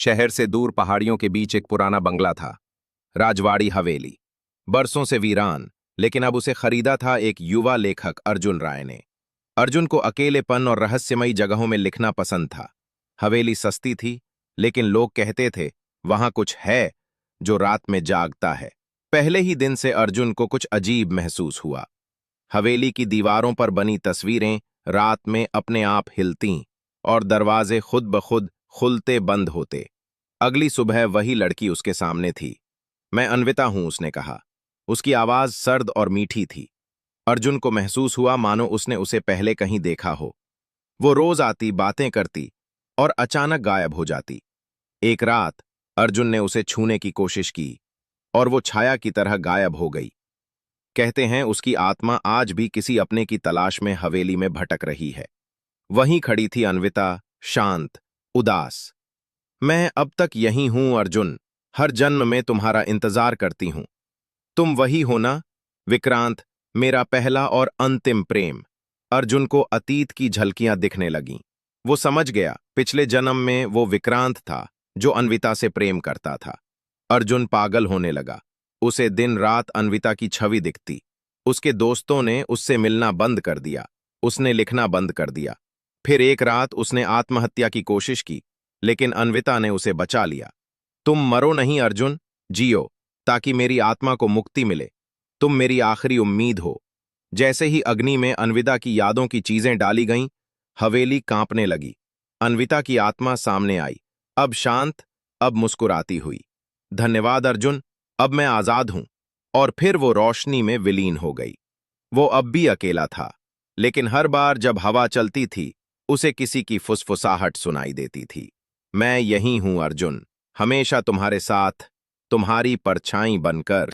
शहर से दूर पहाड़ियों के बीच एक पुराना बंगला था, राजवाड़ी हवेली। बरसों से वीरान, लेकिन अब उसे खरीदा था एक युवा लेखक अर्जुन राय ने। अर्जुन को अकेलेपन और रहस्यमयी जगहों में लिखना पसंद था। हवेली सस्ती थी, लेकिन लोग कहते थे वहां कुछ है जो रात में जागता है। पहले ही दिन से अर्जुन को कुछ अजीब महसूस हुआ। हवेली की दीवारों पर बनी तस्वीरें रात में अपने आप हिलतीं और दरवाजे खुद ब खुद खुलते बंद होते। अगली सुबह वही लड़की उसके सामने थी। मैं अन्विता हूं, उसने कहा। उसकी आवाज सर्द और मीठी थी। अर्जुन को महसूस हुआ मानो उसने उसे पहले कहीं देखा हो। वो रोज आती, बातें करती और अचानक गायब हो जाती। एक रात अर्जुन ने उसे छूने की कोशिश की और वो छाया की तरह गायब हो गई। कहते हैं उसकी आत्मा आज भी किसी अपने की तलाश में हवेली में भटक रही है। वहीं खड़ी थी अन्विता, शांत, उदास। मैं अब तक यहीं हूं अर्जुन, हर जन्म में तुम्हारा इंतजार करती हूं। तुम वही हो ना, विक्रांत, मेरा पहला और अंतिम प्रेम। अर्जुन को अतीत की झलकियां दिखने लगीं। वो समझ गया पिछले जन्म में वो विक्रांत था जो अन्विता से प्रेम करता था। अर्जुन पागल होने लगा। उसे दिन रात अन्विता की छवि दिखती। उसके दोस्तों ने उससे मिलना बंद कर दिया। उसने लिखना बंद कर दिया। फिर एक रात उसने आत्महत्या की कोशिश की, लेकिन अन्विता ने उसे बचा लिया। तुम मरो नहीं अर्जुन, जियो, ताकि मेरी आत्मा को मुक्ति मिले। तुम मेरी आखिरी उम्मीद हो। जैसे ही अग्नि में अन्विता की यादों की चीजें डाली गईं, हवेली कांपने लगी। अन्विता की आत्मा सामने आई, अब शांत, अब मुस्कुराती हुई। धन्यवाद अर्जुन, अब मैं आजाद हूं। और फिर वो रोशनी में विलीन हो गई। वो अब भी अकेला था, लेकिन हर बार जब हवा चलती थी उसे किसी की फुसफुसाहट सुनाई देती थी। मैं यहीं हूं अर्जुन, हमेशा तुम्हारे साथ, तुम्हारी परछाई बनकर।